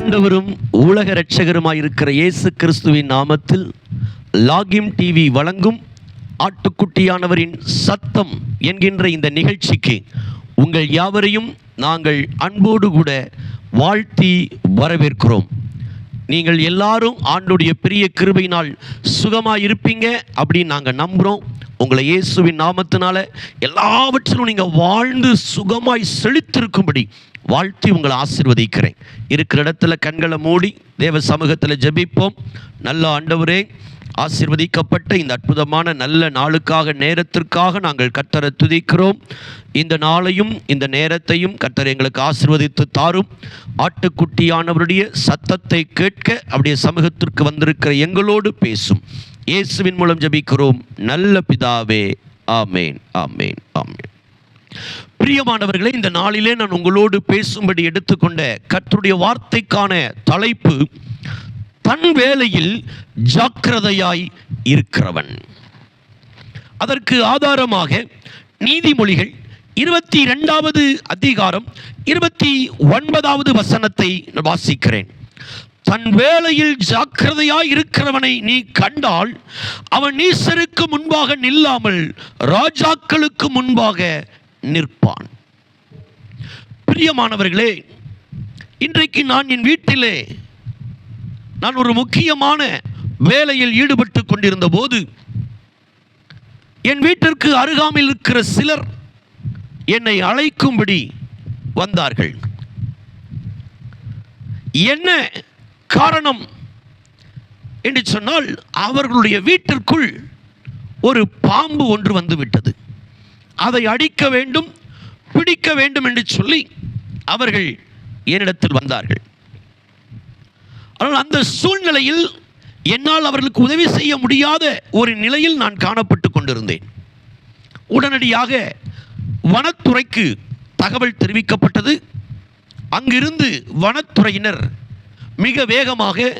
ஆண்டவரும் உலக இரட்சகருமாயிருக்கிற இயேசு கிறிஸ்துவின் நாமத்தில் லாகிம் டிவி வழங்கும் ஆட்டுக்குட்டியானவரின் சத்தம் என்கின்ற இந்த நிகழ்ச்சிக்கு உங்கள் யாவரையும் நாங்கள் அன்போடு கூட வாழ்த்தி வரவேற்கிறோம். நீங்கள் எல்லாரும் ஆண்டோடைய பெரிய கிருபையினால் சுகமாக இருப்பீங்க அப்படின்னு நாங்கள் நம்புகிறோம். உங்களை இயேசுவின் நாமத்தினால எல்லாவற்றிலும் நீங்கள் வாழ்ந்து சுகமாய் செழித்திருக்கும்படி வாழ்த்தி உங்களை ஆசீர்வதிக்கிறேன். இருக்கிற இடத்துல கண்களை மூடி தேவ சமூகத்தில் ஜெபிப்போம். நல்ல ஆண்டவரே, ஆசீர்வதிக்கப்பட்ட இந்த அற்புதமான நல்ல நாளுக்காக நேரத்திற்காக நாங்கள் கர்த்தரை துதிக்கிறோம். இந்த நாளையும் இந்த நேரத்தையும் கர்த்தர் எங்களுக்கு ஆசீர்வதித்து தாரும். ஆட்டுக்குட்டியானவருடைய சத்தத்தை கேட்க அப்படியே சமூகத்திற்கு வந்திருக்கிற எங்களோடு பேசும். இயேசுவின் மூலம் ஜெபிக்கிறோம் நல்ல பிதாவே, ஆமேன், ஆமேன், ஆமேன். பிரியமானவர்களே, இந்த நாளிலே நான் உங்களோடு பேசும்படி எடுத்துக்கொண்ட கர்த்தருடைய வார்த்தைக்கான தலைப்பு தன் வேலையில் ஜாக்கிரதையாய் இருக்கிறவன். அதற்கு ஆதாரமாக நீதிமொழிகள் 22வது அதிகாரம் 29வது வசனத்தை வாசிக்கிறேன். தன் வேலையில் ஜாக்கிரதையாய் இருக்கிறவனை நீ கண்டால் அவன் நீசருக்கு முன்பாக நில்லாமல் ராஜாக்களுக்கு முன்பாக நிற்பான். பிரியமானவர்களே, இன்றைக்கு நான் என் வீட்டிலே நான் ஒரு முக்கியமான வேலையில் ஈடுபட்டு கொண்டிருந்த போது என் வீட்டிற்கு அருகாமையில் இருக்கிற சிலர் என்னை அழைக்கும்படி வந்தார்கள். என்ன காரணம் என்று சொன்னால், அவர்களுடைய வீட்டிற்குள் ஒரு பாம்பு ஒன்று வந்துவிட்டது. அதை அடிக்க வேண்டும், பிடிக்க வேண்டும் என்று சொல்லி அவர்கள் என்னிடத்தில் வந்தார்கள். ஆனால் அந்த சூழ்நிலையில் என்னால் அவர்களுக்கு உதவி செய்ய முடியாத ஒரு நிலையில் நான் காணப்பட்டு கொண்டிருந்தேன். உடனடியாக வனத்துறைக்கு தகவல் தெரிவிக்கப்பட்டது. அங்கிருந்து வனத்துறையினர் மிக வேகமாக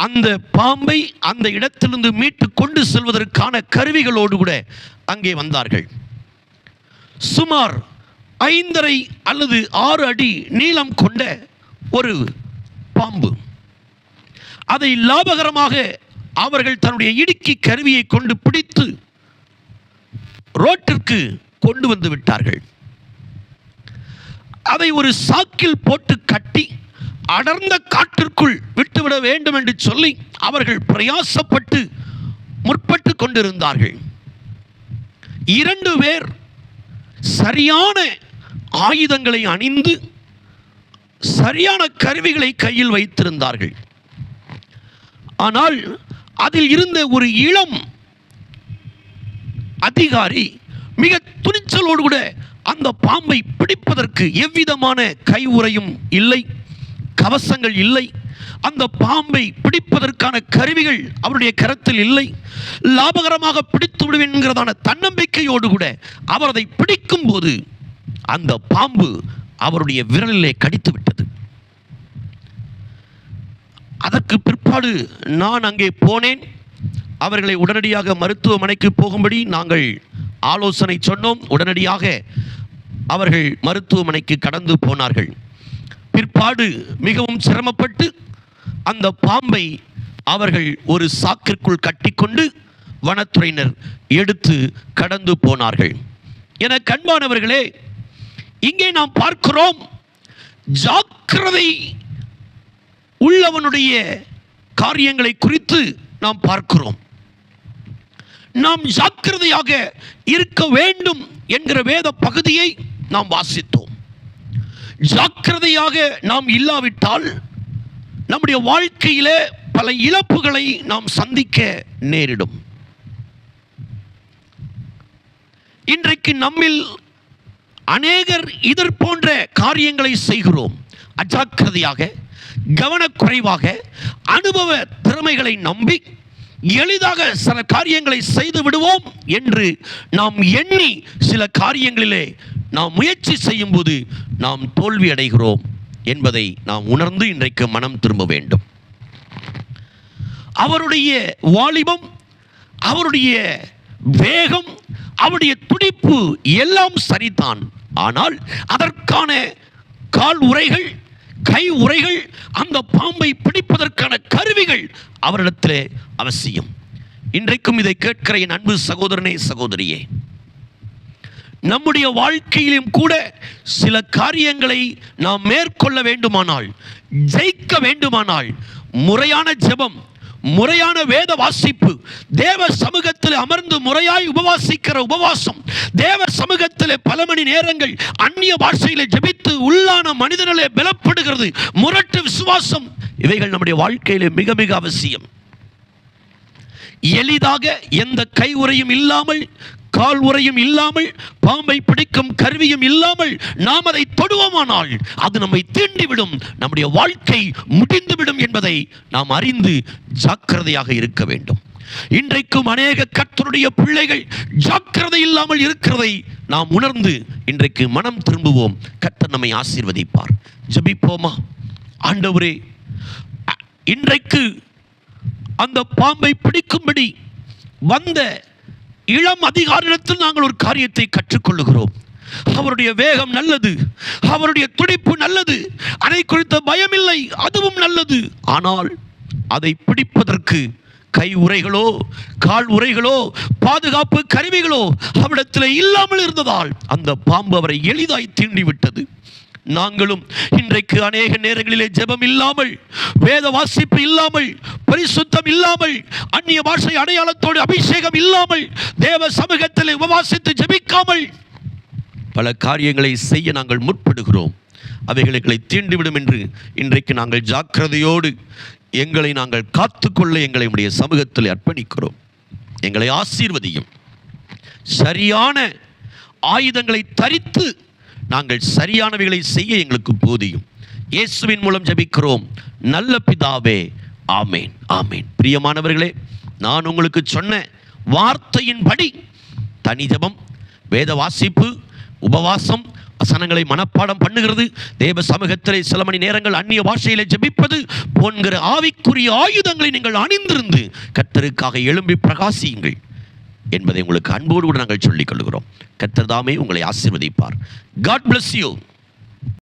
அந்த பாம்பை அந்த இடத்திலிருந்து மீட்டு கொண்டு செல்வதற்கான கருவிகளோடு கூட அங்கே வந்தார்கள். சுமார் 5.5 அல்லது 6 அடி நீளம் கொண்ட ஒரு பாம்பு. அதை லாபகரமாக அவர்கள் தன்னுடைய இடுக்கி கருவியை கொண்டு பிடித்து ரோட்டிற்கு கொண்டு வந்து விட்டார்கள். அதை ஒரு சாக்கில் போட்டு கட்டி அடர்ந்த காட்டிற்குள் விட்டுவிட வேண்டும் என்று சொல்லி அவர்கள் பிரயாசப்பட்டு முற்பட்டு கொண்டிருந்தார்கள். 2 பேர் சரியான ஆயுதங்களை அணிந்து சரியான கருவிகளை கையில் வைத்திருந்தார்கள். ஆனால் அதில் இருந்த ஒரு இளம் அதிகாரி மிக துணிச்சலோடு கூட அந்த பாம்பை பிடிப்பதற்கு எவ்விதமான கை உறையும் இல்லை, கவசங்கள் இல்லை, அந்த பாம்பை பிடிப்பதற்கான கருவிகள் அவருடைய கரத்தில் இல்லை. லாபகரமாக பிடித்து விடுவேன் என்கிறதான தன்னம்பிக்கையோடு கூட அவர் அதை பிடிக்கும் போது அந்த பாம்பு அவருடைய விரலிலே கடித்து விட்டது. அதற்கு பிற்பாடு நான் அங்கே போனேன். அவர்களை உடனடியாக மருத்துவமனைக்கு போகும்படி நாங்கள் ஆலோசனை சொன்னோம். உடனடியாக அவர்கள் மருத்துவமனைக்கு கடந்து போனார்கள். பிற்பாடு மிகவும் சிரமப்பட்டு அந்த பாம்பை அவர்கள் ஒரு சாக்கிற்குள் கட்டிக்கொண்டு வனத்துறையினர் எடுத்து கடந்து போனார்கள். என கண்பானவர்களே, இங்கே நாம் பார்க்கிறோம், ஜாக்கிரதை உள்ளவனுடைய காரியங்களை குறித்து நாம் பார்க்கிறோம். நாம் ஜாக்கிரதையாக இருக்க வேண்டும் என்கிற வேத பகுதியை நாம் வாசித்தோம். ஜாக்கிரதையாக நாம் இல்லாவிட்டால் நம்முடைய வாழ்க்கையிலே பல இழப்புகளை நாம் சந்திக்க நேரிடும். இன்றைக்கு நம்மில் அநேகர் இதர் போன்ற காரியங்களை செய்கிறோம். அஜாக்கிரதையாக, கவனக்குறைவாக, அனுபவ திறமைகளை நம்பி எளிதாக சில காரியங்களை செய்து விடுவோம் என்று நாம் எண்ணி சில காரியங்களிலே நாம் முயற்சி செய்யும் போது நாம் தோல்வி அடைகிறோம் என்பதை நாம் உணர்ந்து இன்றைக்கு மனம் திரும்ப வேண்டும். அவருடைய வாலிபம், அவருடைய வேகம், அவருடைய துடிப்பு எல்லாம் சரிதான். ஆனால் அதற்கான கால் உரைகள், கை உறைகள், அந்த பாம்பை பிடிப்பதற்கான கருவிகள் அவரிடத்திலே அவசியம். இன்றைக்கும் இதை கேட்கிற என் அன்பு சகோதரனே, சகோதரியே, நம்முடைய வாழ்க்கையிலும் கூட சில காரியங்களை நாம் மேற்கொள்ள வேண்டுமானால், ஜெயிக்க வேண்டுமானால், முறையான ஜெபம், முறையான வேத வாசிப்பு, தேவ சமூகத்தில் அமர்ந்து முறையாய் உபவாசிக்கிற உபவாசம், தேவ சமூகத்தில் பல மணி நேரங்கள் அந்நிய பாஷையிலே ஜெபித்து உள்ளான மனிதனிலே பலப்படுகிறது முரட்டு விசுவாசம், இவைகள் நம்முடைய வாழ்க்கையிலே மிக மிக அவசியம். எளிதாக எந்த கை உறையும் இல்லாமல், கால் உறையும் இல்லாமல், பாம்பை பிடிக்கும் கருவியும் இல்லாமல் நாம் அதை தொடுவோமானால் அது நம்மை தீண்டிவிடும், நம்முடைய வாழ்க்கை முடிந்துவிடும் என்பதை நாம் அறிந்து ஜாக்கிரதையாக இருக்க வேண்டும். இன்றைக்கும் அநேக கர்த்தருடைய பிள்ளைகள் ஜாக்கிரதை இல்லாமல் இருக்கிறதை நாம் உணர்ந்து இன்றைக்கு மனம் திரும்புவோம். கர்த்தர் நம்மை ஆசீர்வதிப்பார். ஜெபிப்போமா? ஆண்டவரே, இன்றைக்கு அந்த பாம்பை பிடிக்கும்படி வந்த இளம் அதிகாரிடத்தில் நாங்கள் ஒரு காரியத்தை கற்றுக்கொள்ளுகிறோம். அவருடைய வேகம் நல்லது, அவருடைய துடிப்பு நல்லது, அதை குறித்த பயம் இல்லை, அதுவும் நல்லது. ஆனால் அதை பிடிப்பதற்கு கை உறைகளோ கால் உறைகளோ பாதுகாப்பு கருவிகளோ அவரிடத்தில் இல்லாமல் இருந்ததால் அந்த பாம்பு அவரை எளிதாய் தீண்டிவிட்டது. நாங்களும் இன்றைக்கு அநேக நேரங்களிலே ஜெபம் இல்லாமல், வேத வாசிப்பு இல்லாமல், பரிசுத்தம் இல்லாமல், அந்நிய பாஷை அடையாளத்தோடு அபிஷேகம் இல்லாமல், தேவ சமூகத்தில் உபவாசித்து ஜெபிக்காமல் பல காரியங்களை செய்ய நாங்கள் முற்படுகிறோம். அவைகளை தீண்டிவிடும் என்று இன்றைக்கு நாங்கள் ஜாக்கிரதையோடு எங்களை நாங்கள் காத்துக்கொள்ள எங்களை உடைய சமூகத்தில் அர்ப்பணிக்கிறோம். எங்களை ஆசீர்வதியும். சரியான ஆயுதங்களை தரித்து நாங்கள் சரியானவைகளை செய்ய எங்களுக்கு போதியும். இயேசுவின் மூலம் ஜெபிக்கிறோம் நல்ல பிதாவே, ஆமேன், ஆமேன். பிரியமானவர்களே, நான் உங்களுக்கு சொன்ன வார்த்தையின்படி தனி ஜெபம், வேத வாசிப்பு, உபவாசம், வசனங்களை மனப்பாடம் பண்ணுகிறது, தேவ சமூகத்திலே சில மணி நேரங்கள் அந்நிய பாஷையிலே ஜெபிப்பது போன்கிற ஆவிக்குரிய ஆயுதங்களை நீங்கள் அணிந்திருந்து கர்த்தருக்காக எழும்பி பிரகாசியுங்கள் என்பதை உங்களுக்கு அன்போடு கூட நாங்கள் சொல்லிக் கொள்கிறோம். கர்த்தர் தாமே உங்களை ஆசீர்வதிப்பார். God bless you.